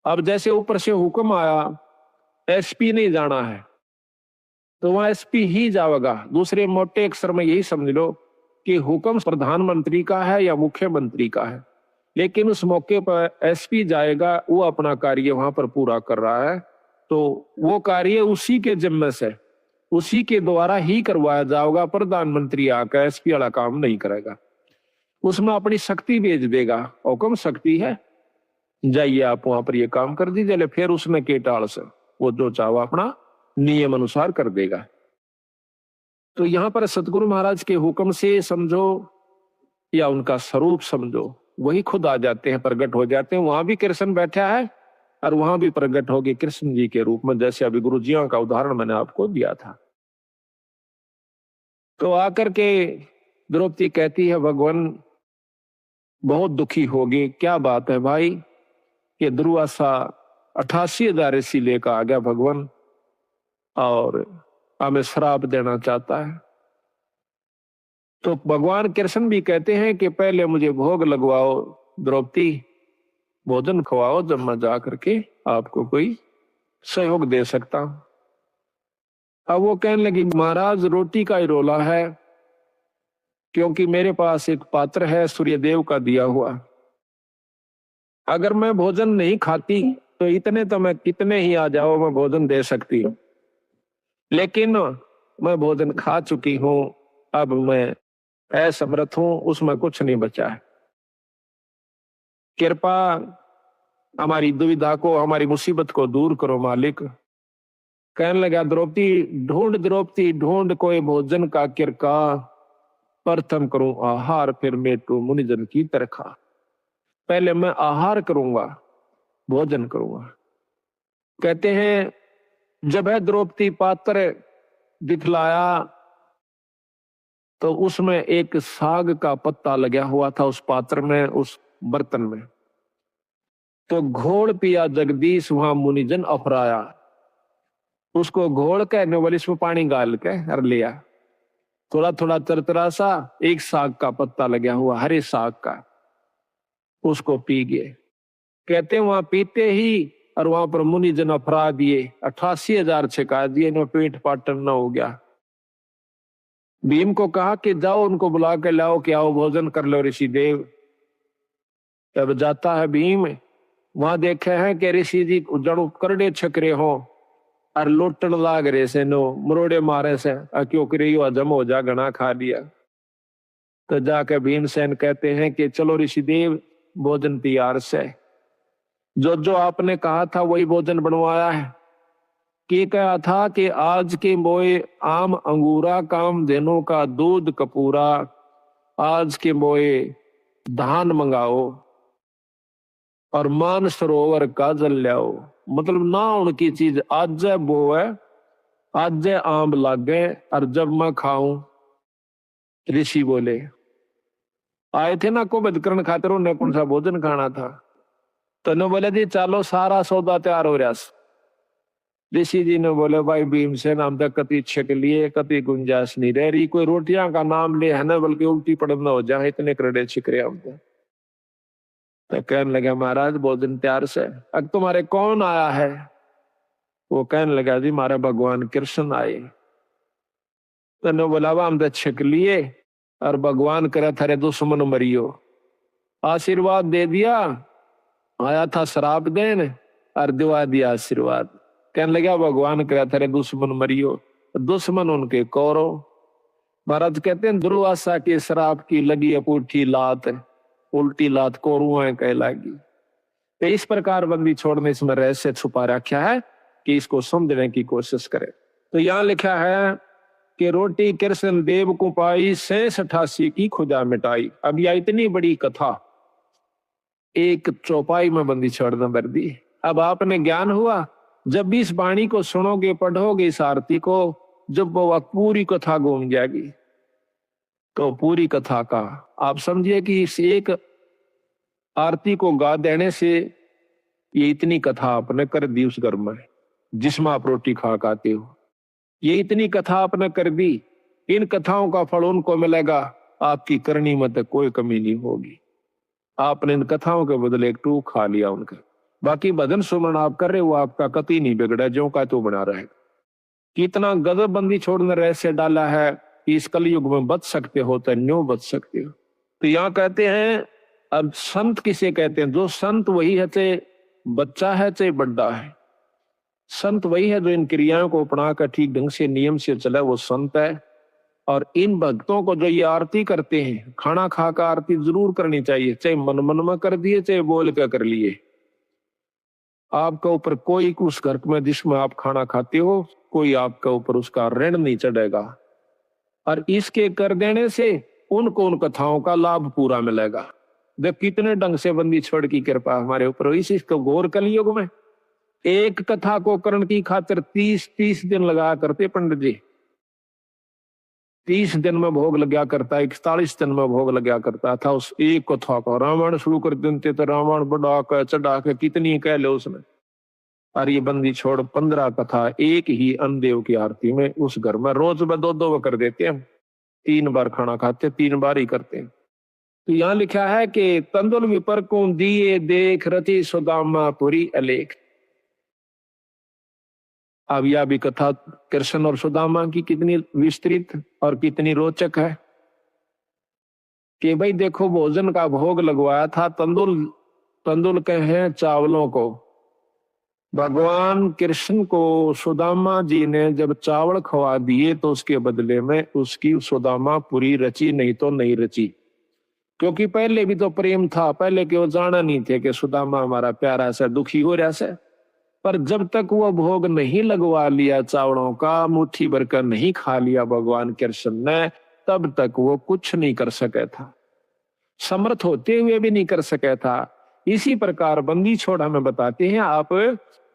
अब जैसे ऊपर से हुक्म आया, एसपी नहीं जाना है तो वहां एसपी ही जाएगा। दूसरे मोटे अक्षर में यही समझ लो कि हुक्म प्रधानमंत्री का है या मुख्यमंत्री का है, लेकिन उस मौके पर एसपी जाएगा, वो अपना कार्य वहां पर पूरा कर रहा है। तो वो कार्य उसी के जिम्मे से, उसी के द्वारा ही करवाया जाएगा। प्रधानमंत्री आकर एसपी वाला काम नहीं करेगा, उसमें अपनी शक्ति भेज देगा। हुक्म शक्ति है, जाइए आप वहां पर ये काम कर दीजिए। फिर उसने के टाल से वो जो चाहो अपना नियम अनुसार कर देगा। तो यहां पर सतगुरु महाराज के हुक्म से समझो या उनका स्वरूप समझो, वही खुद आ जाते हैं, प्रकट हो जाते हैं। वहां भी कृष्ण बैठा है और वहां भी प्रकट होगी कृष्ण जी के रूप में, जैसे अभी गुरु जियों का उदाहरण मैंने आपको दिया था। तो आकर के द्रौपदी कहती है, भगवान बहुत दुखी होगी। क्या बात है भाई? ये दुर्वासा 88,000 ऋषि लेकर आ गया भगवान और हमें श्राप देना चाहता है। तो भगवान कृष्ण भी कहते हैं कि पहले मुझे भोग लगवाओ द्रौपदी, भोजन खवाओ, जब मैं जा करके आपको कोई सहयोग दे सकता हूं। अब वो कहने लगी, महाराज रोटी का ही रोला है, क्योंकि मेरे पास एक पात्र है सूर्यदेव का दिया हुआ। अगर मैं भोजन नहीं खाती तो इतने तो मैं कितने ही आ जाओ मैं भोजन दे सकती हूँ, लेकिन मैं भोजन खा चुकी हूं, अब मैं असमर्थ हूं, उसमें कुछ नहीं बचा है। कृपा हमारी दुविधा को, हमारी मुसीबत को दूर करो मालिक। कहने लगा, द्रौपदी ढूंढ कोई भोजन का किरका, प्रथम करूं आहार फिर मेटू मुनिजन की तरखा। पहले मैं आहार करूंगा, भोजन करूंगा। कहते हैं जब है द्रौपदी पात्र दिखलाया तो उसमें एक साग का पत्ता लगा हुआ था उस पात्र में, उस बर्तन में। तो घोड़ पिया जगदीश वहां मुनिजन अफराया। उसको घोड़ कहने वाले इसमें पानी गाल के हर लिया। थोड़ा थोड़ा तरतरा सा एक साग का पत्ता लगा हुआ, हरे साग का, उसको पी गए। कहते वहां पीते ही और वहां पर मुनिजन अफरा दिए, 88,000 छिका दिए, न पेट पाटन न हो गया। भीम को कहा कि जाओ उनको बुला के लाओ कि आओ भोजन कर लो ऋषि देव। तब जाता है भीम, वहां देखे हैं कि ऋषि जी जड़ू करड़े छकरे हो और लोटन लाग रहे से, नो मरोड़े मारे से, क्यों करी हजम हो जा, घना खा लिया। तो जाके भीमसेन कहते हैं कि चलो ऋषि देव भोजन तैयार से, जो जो आपने कहा था वही भोजन बनवाया है। कि कहा था कि आज के मोए आम अंगूरा, काम देनों का दूध कपूरा, आज के मोए धान मंगाओ और मान सरोवर का जल लाओ। मतलब ना उनकी चीज आज वो है, आज आम लागे और जब मैं खाऊं। ऋषि बोले, आए थे ना को बदकरण खातिर, उन्हें कौन सा भोजन खाना था? तो ने बोले जी चलो सारा सौदा तैयार हो रहा। ऋषि जी ने बोले, भाई भीमसेन हम तक कति छक लिए, कति गुंजाइश नहीं रह रही, कोई रोटियां का नाम ले है ना, बल्कि उल्टी पड़ना हो जाए, इतने करड़े छिक रहे हम तो कहने लगा, महाराज भोजन तैयार से। अब तुम्हारे कौन आया है? वो कहने लगा, जी हमारे भगवान कृष्ण आए। तो ने बोला, हम तो छिक लिए और भगवान करे थारे दुश्मन मरियो। आशीर्वाद दे दिया, आया था श्राप देन और दिवा दिया आशीर्वाद। कहने लगा, भगवान करे थारे दुश्मन मरियो। दुश्मन उनके कौरव। महाराज कहते हैं दुर्वासा के श्राप की लगी अपूठी लात, उल्टी लात कौरुआ कह लागी। तो इस प्रकार बंदी छोड़ने इसमें रहस्य छुपा रखा है कि इसको समझने की कोशिश करें। तो यहां लिखा है कि रोटी कृष्ण देव को पाई, 86 की खुदा मिटाई। अब यह इतनी बड़ी कथा एक चौपाई में बंदी छोड़ना भर दी। अब आपने ज्ञान हुआ, जब भी इस वाणी को सुनोगे, पढ़ोगे इस आरती को, जब वो पूरी कथा घूम जाएगी तो पूरी कथा का आप समझिए कि इस एक आरती को गा देने से ये इतनी कथा आपने कर दी उस घर में जिसमें आप रोटी खा खाते हो। ये इतनी कथा आपने कर दी, इन कथाओं का फल उनको मिलेगा, आपकी करनी में तो कोई कमी नहीं होगी। आपने इन कथाओं के बदले एक टूक खा लिया उनका। बाकी भजन सुमरण आप कर रहे हो, आपका कति नहीं बिगड़ा, जो का तो बना रहेगा। कितना गजब बंदी छोड़ने रहस्य डाला है कि इस कलयुग में बच सकते हो तो न्यों बच सकते हो। तो यहाँ कहते हैं, अब संत किसे कहते हैं? जो संत वही है, चाहे बच्चा है चाहे बड्डा है। संत वही है जो इन क्रियाओं को अपना कर ठीक ढंग से नियम से चला, वो संत है। और इन भक्तों को जो ये आरती करते हैं, खाना खाकर आरती जरूर करनी चाहिए, चाहे मन मन में कर दिए चाहे बोल कर कर लिए। आपके ऊपर कोई उस घर में जिसमें आप खाना खाते हो, कोई आपके ऊपर उसका ऋण नहीं चढ़ेगा। और इसके कर देने से उनको उन कथाओं का लाभ पूरा मिलेगा। जब कितने ढंग से बंदी छोड़ की कृपा हमारे ऊपर। इसको गौर कलयुग में एक कथा को करण की खातिर 30 दिन लगा करते पंडित जी। 30 दिन में भोग लगा करता, 41 दिन में भोग लगा करता था उस एक कथा को। रामायण शुरू कर देते तो रामायण बढ़ा कर चढ़ा के कितनी कह लो उसने। और ये बंदी छोड़ 15 कथा एक ही अन्नदेव की आरती में उस घर में रोज में 2-2 कर देते हैं। 3 बार खाना खाते, 3 बार ही करते हैं। तो यहाँ लिखा है कि तंदुल विपर को दिए देख रति सुदामा पुरी अलेख। अब यह भी कथा कृष्ण और सुदामा की कितनी विस्तृत और कितनी रोचक है कि भाई देखो, भोजन का भोग लगवाया था तंदुल के हैं चावलों को। भगवान कृष्ण को सुदामा जी ने जब चावल खवा दिए तो उसके बदले में उसकी सुदामा पूरी रची, नहीं तो नहीं रची। क्योंकि पहले भी तो प्रेम था, पहले के वो जाना नहीं थे कि सुदामा हमारा प्यारा से दुखी हो रहा से। पर जब तक वो भोग नहीं लगवा लिया चावलों का, मुट्ठी भर कर नहीं खा लिया भगवान कृष्ण ने, तब तक वो कुछ नहीं कर सके था, समर्थ होते हुए भी नहीं कर सके था। इसी प्रकार बंदी छोड़ हमें बताते हैं, आप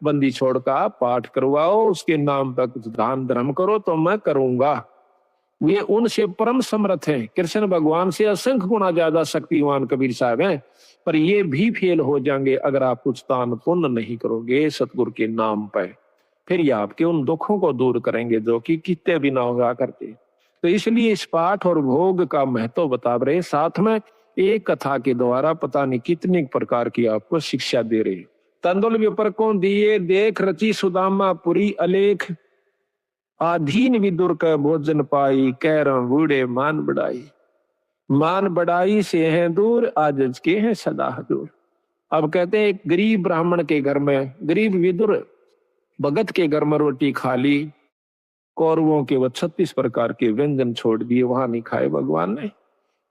बंदी छोड़ का पाठ करवाओ, उसके नाम पर दान धर्म करो तो मैं करूंगा। वे उनसे परम समर्थ हैं, कृष्ण भगवान से असंख्य गुना ज्यादा शक्तिवान कबीर साहब हैं। पर ये भी फेल हो जाएंगे अगर आप कुछ दान पुण्य नहीं करोगे सतगुरु के नाम पर। फिर ये आपके उन दुखों को दूर करेंगे जो कि कितने भी ना हुआ करते। तो इसलिए इस पाठ और भोग का महत्व बता रहे, साथ में एक कथा के द्वारा पता नहीं कितने प्रकार की आपको शिक्षा दे रहे। तंदुल विपर को दिए देख रची सुदामा पुरी अलेख, आधीन विदुर का भोजन पाई, कह रहा बूढ़े मान बढ़ाई। मान बढ़ाई से हैं दूर, आज के हैं सदा दूर। अब कहते हैं एक गरीब ब्राह्मण के घर में, गरीब विदुर भगत के घर में रोटी खा ली, कौरवों के वो 36 प्रकार के व्यंजन छोड़ दिए, वहां नहीं खाए भगवान ने।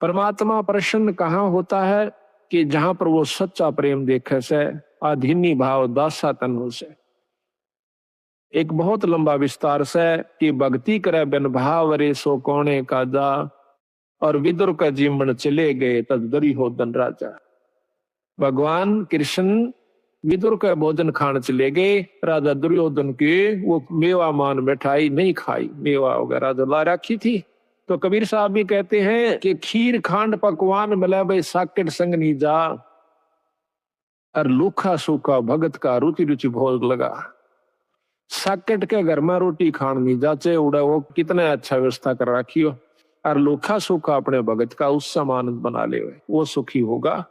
परमात्मा प्रसन्न कहाँ होता है कि जहां पर वो सच्चा प्रेम देखे से, आधीनी भाव दासा तनु से। एक बहुत लंबा विस्तार से कि भक्ति करे बिन भाव रे सो कोणे का जा, और विदुर का जीवन चले गए तद दुर्योधन राजा। भगवान कृष्ण विदुर का भोजन खाने चले गए, राजा दुर्योधन के वो मेवा मान मिठाई नहीं खाई, मेवा वगैरह जो ला रखी थी। तो कबीर साहब भी कहते हैं कि खीर खांड पकवान मिला भाई साकेट संग नहीं जा, और लूखा सूखा भगत का रुचि रुचि भोग लगा। साकेट के घर में रोटी खान नहीं जाचे उड़ा, वो कितना अच्छा व्यवस्था कर रखी हो, और लूखा सूखा अपने भगत का उस समान बना ले, वो सुखी होगा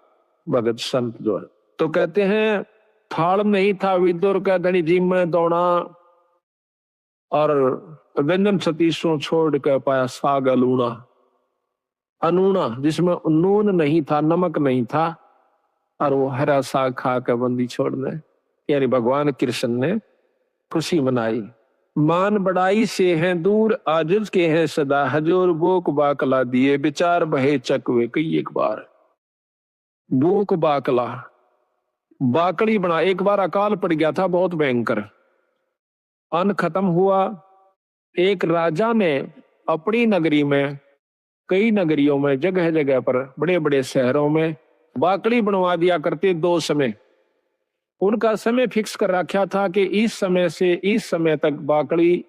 भगत संत जो है। तो कहते हैं थाल नहीं था विदुर का धनी जी में दौड़ा, और व्यंजन 36 छोड़ के पाया साग अलूना, अनूना जिसमें नून नहीं था, नमक नहीं था, और वो हरा साग खा के बंदी छोड़ने, यानी भगवान कृष्ण ने खुशी मनाई। मान बढ़ाई से हैं दूर, आजिज के हैं सदा हजूर, बोक बाकला दिए विचार बहे चकवे कई एक बार। बोक बाकला बाकड़ी बना, एक बार अकाल पड़ गया था बहुत भयंकर, अन्न खत्म हुआ। एक राजा ने अपनी नगरी में, कई नगरियों में, जगह जगह पर, बड़े बड़े शहरों में बाकड़ी बनवा दिया करते 2 समय। उनका समय फिक्स कर रखा था कि इस समय से इस समय तक बाकड़ी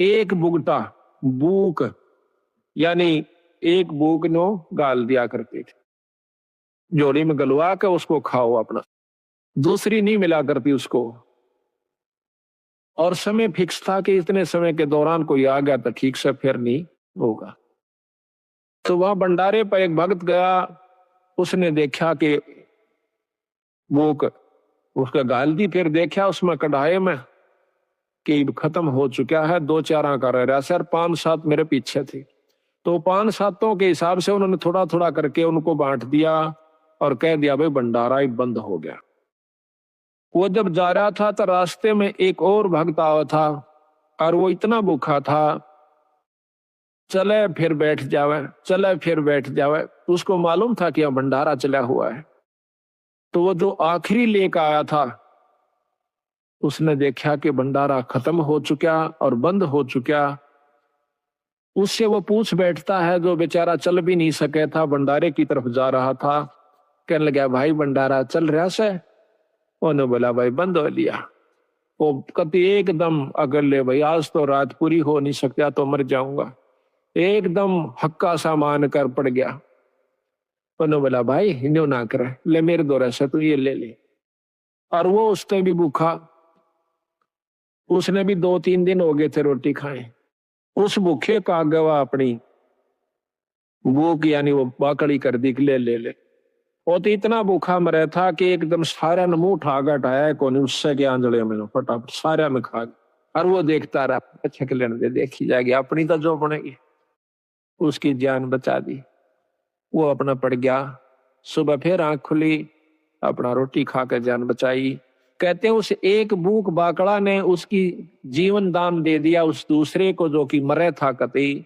एक बुगटा बूक यानी एक बूक नो गाल दिया करते थे, झोली में गलवा के उसको खाओ अपना, दूसरी नहीं मिला करती उसको। और समय फिक्स था कि इतने समय के दौरान कोई आ गया तो ठीक से फिर नहीं होगा। तो वहां भंडारे पर एक भक्त गया, उसने देखा कि भूख उसका गाल दी, फिर देखा उसमें कढ़ाई में कि खत्म हो चुका है, 2-4 का रह रहा सर, 5-7 मेरे पीछे थे। तो 5-7 के हिसाब से उन्होंने थोड़ा थोड़ा करके उनको बांट दिया और कह दिया भाई भंडारा ही बंद हो गया। वो जब जा रहा था तो रास्ते में एक और भक्त आया था और वो इतना भूखा था, चले फिर बैठ जावे, चले फिर बैठ जावे। तो उसको मालूम था कि यह भंडारा चला हुआ है। तो वो जो आखिरी लेकर आया था, उसने देखा कि भंडारा खत्म हो चुका और बंद हो चुका। उससे वो पूछ बैठता है, जो बेचारा चल भी नहीं सके था, भंडारे की तरफ जा रहा था, कहने लगा भाई भंडारा चल रहा से? उन्होंने बोला भाई बंद हो लिया। वो कति एकदम अगर ले भाई आज तो रात पूरी हो नहीं सकता तो मर जाऊंगा, एकदम हक्का सा मान कर पड़ गया। उन्होंने बोला भाई हिंदू ना करे, ले मेरे दौरे से तू ये ले ले। और वो उसने भी भूखा, उसने भी 2-3 दिन हो गए थे रोटी खाए। उस भूखे का गवा अपनी भूख यानी वो बाकड़ी कर दी, ले ले ले। वो तो इतना भूखा मरे था कि एकदम सारा ने मुंह उठा गटाया कौन, उससे के आंजड़े में फटाफट सारा में खा गया। और वो देखता रहा, अच्छा के लेने दे, देखी जाएगी अपनी तो जो बनेगी। उसकी जान बचा दी, वो अपना पड़ गया। सुबह फिर आंख खुली, अपना रोटी खा कर जान बचाई। कहते हैं उस एक भूख बाकड़ा ने उसकी जीवन दान दे दिया उस दूसरे को जो कि मरे था कतई।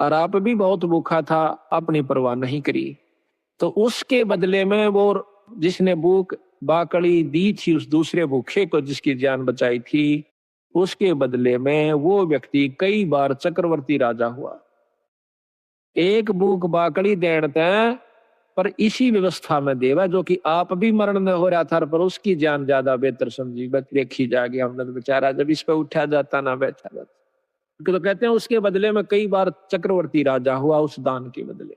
और आप भी बहुत भूखा था, अपनी परवाह नहीं करी। तो उसके बदले में वो जिसने भूख बाकड़ी दी थी उस दूसरे भूखे को, जिसकी जान बचाई थी, उसके बदले में वो व्यक्ति कई बार चक्रवर्ती राजा हुआ। एक भूख बाकड़ी देते पर इसी व्यवस्था में देवा, जो कि आप भी मरण में हो रहा था, पर उसकी जान ज्यादा बेहतर समझी, बस देखी जाएगी। हमने तो बेचारा जब इस पे उठा जाता ना बैठा जाता। तो कहते हैं उसके बदले में कई बार चक्रवर्ती राजा हुआ उस दान के बदले।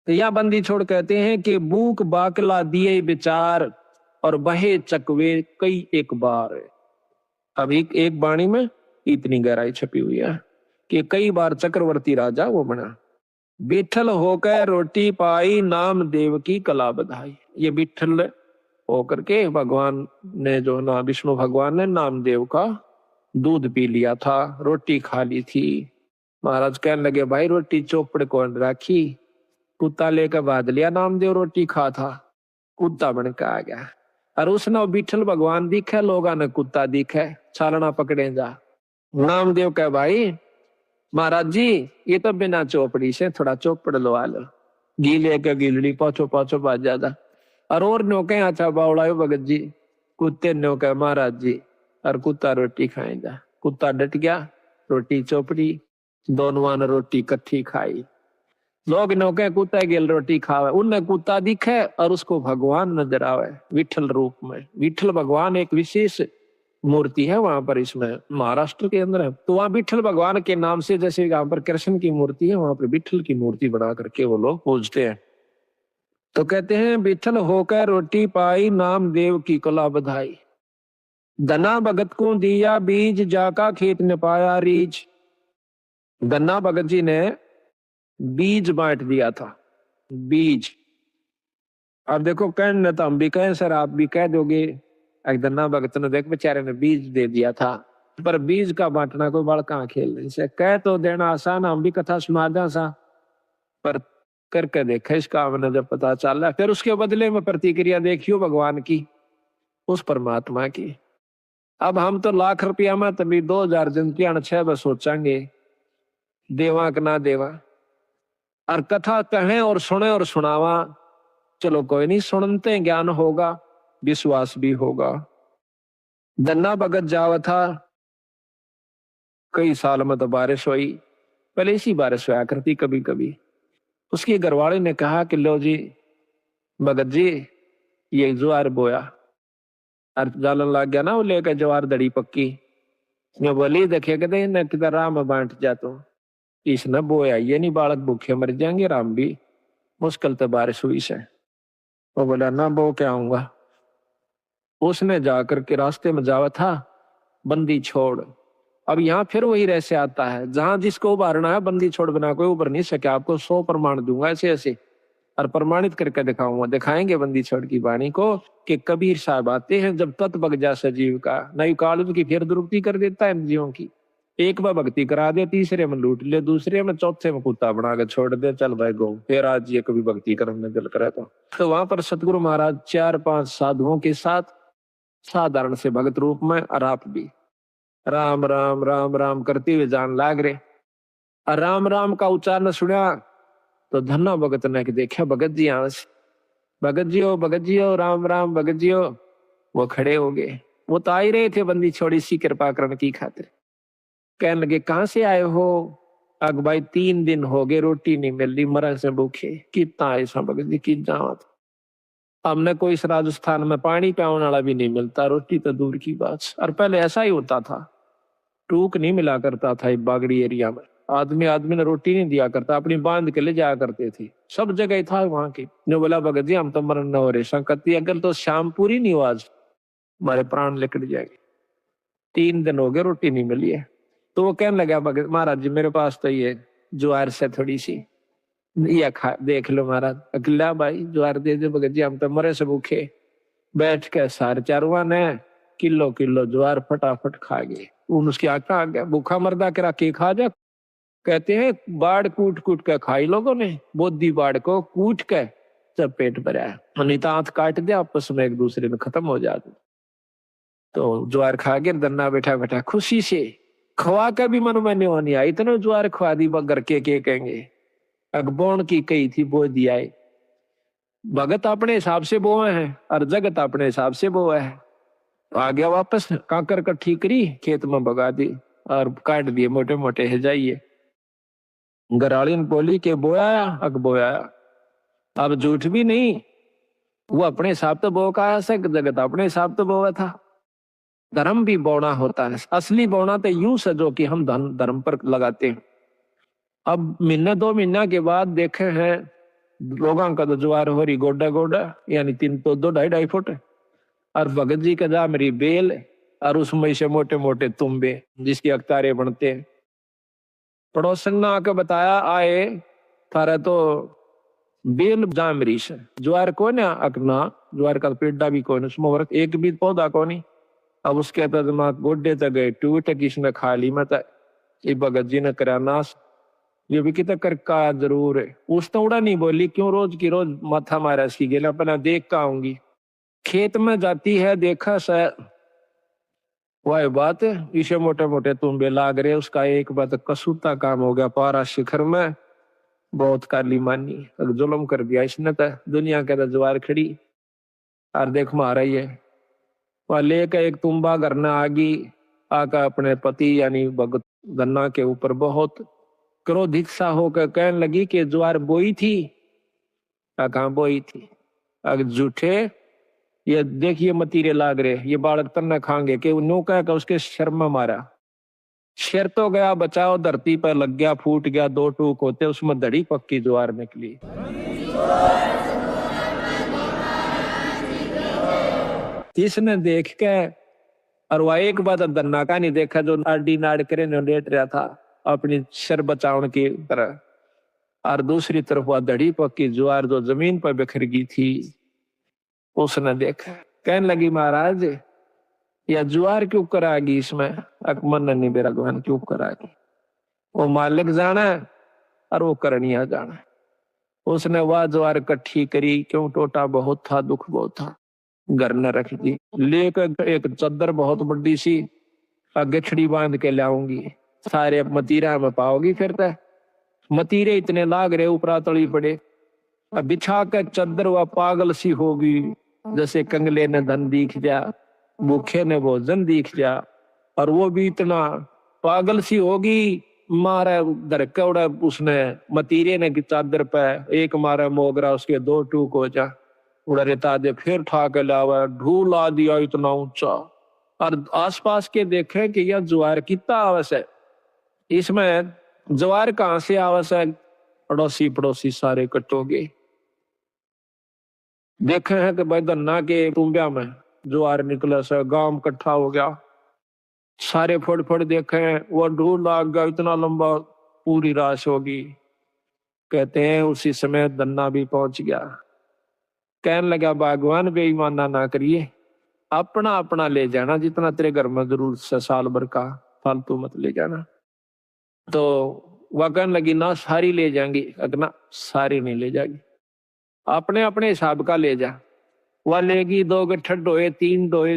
तो यह बंदी छोड़ कहते हैं कि भूख बाकला दिए विचार और बहे चकवे कई एक बार। अब एक वाणी में इतनी गहराई छपी हुई है कि कई बार चक्रवर्ती राजा वो बना। बिठल होकर रोटी पाई, नाम देव की कला बधाई। ये बिठल होकर के भगवान ने जो ना विष्णु भगवान ने नामदेव का दूध पी लिया था, रोटी खा ली थी। महाराज कहने लगे भाई रोटी चौपड़ कौन राखी? कुत्ता लेकर बांध लिया, नामदेव रोटी खा था, कुत्ता बन के आ गया। और उसने बिठल भगवान दिखे, लोगा ने कुत्ता दिखे, छालना पकड़े जा। नामदेव कह भाई महाराज जी ये तो बिना चौपड़ी से थोड़ा चौपड़ लो आलो, घी लेके गिलड़ी पाछो पाछो बाज ज्यादा। और नौके अच्छा बावड़ा भगत जी, कुत्ते नौके महाराज जी, और कुत्ता रोटी खाएगा। कुत्ता डट गया, रोटी चौपड़ी, दोनों ने रोटी कट्ठी खाई। लोग नौके कुत्ता गिल रोटी खावे, उनने कुत्ता दिखे और उसको भगवान नजर आवे विठल रूप में। विठल भगवान एक विशेष मूर्ति है वहां पर, इसमें महाराष्ट्र के अंदर है। तो वहां विठल भगवान के नाम से, जैसे यहाँ पर कृष्ण की मूर्ति है, वहां पर विठल की मूर्ति बना करके वो लोग पूजते हैं। तो कहते हैं विठल होकर रोटी पाई, नाम देव की कला बधाई। धना भगत को दिया बीज, जाका खेत ने पाया रीज। धना भगत जी ने बीज बांट दिया था, बीज। अब देखो कहने तो हम भी कहें सर, आप भी कह दोगे एक धना भगत ने देख बेचारे ने बीज दे दिया था, पर बीज का बांटना कोई बड़का खेल नहीं से। कह तो देना आसान, हम भी कथा सुना दें सा, पर करके देखा इसका हमने जब पता चला, फिर उसके बदले में प्रतिक्रिया देखियो भगवान की, उस परमात्मा की। अब हम तो लाख रुपया में तभी 2000 जनतियां 6 बस सोचेंगे देवा कि ना देवा। और कथा कहें और सुने और सुनावा, चलो कोई नहीं, सुनते ज्ञान होगा, विश्वास भी होगा। धन्ना भगत जावा था, कई साल में तो बारिश हुई, पहले इसी बारिश हुआ करती कभी कभी। उसकी घरवाली ने कहा कि लो जी भगत जी ये ज्वार बोया, और जालन लग गया ना, वो लेकर ज्वार दड़ी पक्की। मैं बोली देखे कहते न किधर राह में बांट जा तो इसने बोया ये नहीं, बालक भूखे मर जाएंगे, राम भी मुश्किल तो बारिश हुई से। वो बोला ना बो क्या आऊंगा। उसने जाकर के रास्ते में जावा था, बंदी छोड़। अब यहाँ फिर वही रहस्य आता है, जहां जिसको उभारना है बंदी छोड़ बिना कोई उभर नहीं सके। आपको 100 प्रमाण दूंगा ऐसे ऐसे, और प्रमाणित करके दिखाऊंगा। दिखाएंगे बंदी छोड़ की वाणी को कि कबीर साहब आते हैं जब तत् बग जा सजीव का, नई काल की फिर दुरुक्ति कर देता है जीवों की। एक में भक्ति करा दे, तीसरे में लूट ले, दूसरे में, चौथे में कुत्ता बना के छोड़ दे, चल भाई गो। फिर आज ये कभी भक्ति करने दिल करे तो वहां पर सतगुरु महाराज 4-5 साधुओं के साथ साधारण से भगत रूप में, और आप भी राम राम राम राम करते हुए जान लाग रहे। और राम राम का उच्चारण सुना तो धन्ना भगत ने देखा, भगत जी यहाँ से, भगत जी हो, राम राम भगत जी हो। वो खड़े हो गए, वो तो आ ही रहे थे बंदी छोड़ी सी कृपा करने की खातिर। कहने लगे कहां से आए हो। अग भाई 3 दिन हो गए रोटी नहीं मिल रही, मरा से भूखे। कितना ऐसा भगत जी की जावत, हमने कोई इस राजस्थान में पानी पियाने वाला भी नहीं मिलता, रोटी तो दूर की बात। और पहले ऐसा ही होता था, टूक नहीं मिला करता था बागड़ी एरिया में, आदमी ने रोटी नहीं दिया करता, अपनी बांध के ले जाया करते थे। सब जगह था वहां की। जो बोला भगत जी हम तो मरन न हो रहे, संकती अगर तो शाम पूरी नहीं हो आज, हमारे प्राण निकल जाएंगे। 3 दिन हो गए रोटी नहीं मिली है। तो वो कहने लगा भगत महाराज जी मेरे पास तो ये ज्वार से थोड़ी सी या खा देख लो महाराज। अकेला भाई ज्वार दे दे भगत जी, हम तो मरे से भूखे। बैठ के सारे चारुआ ने किलो किलो ज्वार फटाफट खा गए। उसकी आंखा आ गया, भूखा मरदा करा के खा जा। कहते हैं बाढ़ कूट कूट के खाई लोगों ने, बोधी बाढ़ को कूट के जब पेट भरा, नहीं तो हाथ काट दे आपस में एक दूसरे में खत्म हो जाते। तो ज्वार खा के दन्ना बैठा बैठा खुशी से खवा का भी मन में नहीं आई, इतना ज्वार खवा दी बगर के कहेंगे। अगबोन की कही थी बो दिया, भगत अपने हिसाब से बोए हैं और जगत अपने हिसाब से बोए है। आ गया वापस, काकर कट्ठी करी, खेत में भगा दी और काट दिए मोटे मोटे है जाइए। गरालीन बोली के बोया अग बोया, अब झूठ भी नहीं, वो अपने हिसाब तो बो का से, जगत अपने हिसाब तो बोया था। धर्म भी बोना होता है, असली बोना तो यूं सजो कि हम धर्म पर लगाते हैं। अब महीना 2 महीना के बाद देखे हैं लोगों का तो ज्वार हो रही गोडा गोडा, यानी 3 तो 2-2.5 फुट, और भगत जी का जा मेरी बेल, और उसमें से मोटे मोटे तुम्बे जिसकी अख्तारे बनते हैं। पड़ोसन ने आके बताया आए थारा तो बेल जामरी से, ज्वार को ना अकना, ज्वार का पेड़ा भी कौन, उसमें वर्क एक भी पौधा को नहीं। अब उसके तक गोड्डे तक गए टूट, किसने खा ली मत, ये भगत जी ने करा नाश। ये भी कितना कर का जरूर है, उस तो उड़ा नहीं बोली, क्यों रोज की रोज माथा मारा इसकी गेला, अपना देख का आऊंगी। खेत में जाती है, देखा सा वह बात, इसे मोटे मोटे तुम्बे लाग रहे। उसका एक बात कसूता काम हो गया, पारा शिखर में बहुत काली मानी, जुल्म कर दिया इसने तो। दुनिया के ज्वार खड़ी और देख मारा ही है। वह लेकर एक तुम्बा करना आगी, आका अपने पति यानी भगत गन्ना के ऊपर बहुत क्रोधित सा होकर कहने लगी कि ज्वार बोई थी, कहाँ बोई थी, अगर झूठे ये देखिए मतीरे लाग रहे, ये बालक तन्ना खाएंगे कि नो कह उसके शर्मा मारा। शेर तो गया बचाओ, धरती पर लग गया, फूट गया, 2 टूक होते, उसमें धड़ी पक्की ज्वार निकली। इसने देख के और वह एक बात दन्ना का नहीं देखा, जो आडी नाड़ करे लेट रहा था अपनी शर बचाने की तरह, और दूसरी तरफ वह धड़ी पक्की ज्वार जो जमीन पर बिखर गई थी, उसने देखा। कहने लगी महाराज या ज्वार क्यों करागी इसमें, अकमन नहीं बेरा भगवान क्यों करागी, वो मालिक जाना और वो करनिया जाना। उसने वह ज्वार इकट्ठी करी, क्यों टोटा बहुत था, दुख बहुत था, घर न रख दी। लेकर एक चद्दर बहुत बड़ी सी गठड़ी बांध के लाऊंगी, सारे मतीरा में पाओगी। फिर तो मतीरे इतने लाग रहे ऊपरा तली पड़े, बिछा कर चद्दर वह पागल सी होगी, जैसे कंगले ने धन दिख जा, भूखे ने भोजन दिख जा। और वो भी इतना पागल सी होगी, मारा धरका उड़ा उसने मतीरे ने की चादर पे, एक मारा मोगरा उसके 2 टूक हो जा, उड़ा रेता दे, फिर ठा के लावा, ढूल आ दिया इतना ऊंचा। और आसपास के देखे कि यह ज्वार कितना आवश्यक, इसमें ज्वार कहां से आवस है? पड़ोसी पड़ोसी सारे इकट्ठोगे। देखे हैं कि भाई धन्ना के टूंबिया में ज्वार निकला से गांव इकट्ठा हो गया। सारे फोड़ फोड़ देखे हैं, वो ढूंढ लाग गया, इतना लंबा, पूरी राश होगी। कहते हैं उसी समय धन्ना भी पहुंच गया। कहने लगा भगवान बेईमाना ना करिए, अपना अपना ले जाना, जितना तेरे घर में जरूरत से साल भर का, फालतू मत ले जाना। तो वह कहने लगी ना सारी ले जाएंगी। अगना सारी नहीं ले जाएगी, अपने अपने हिसाब का ले जा। वह लेगी 2 गट्ठर ढोए, 3 ढोए,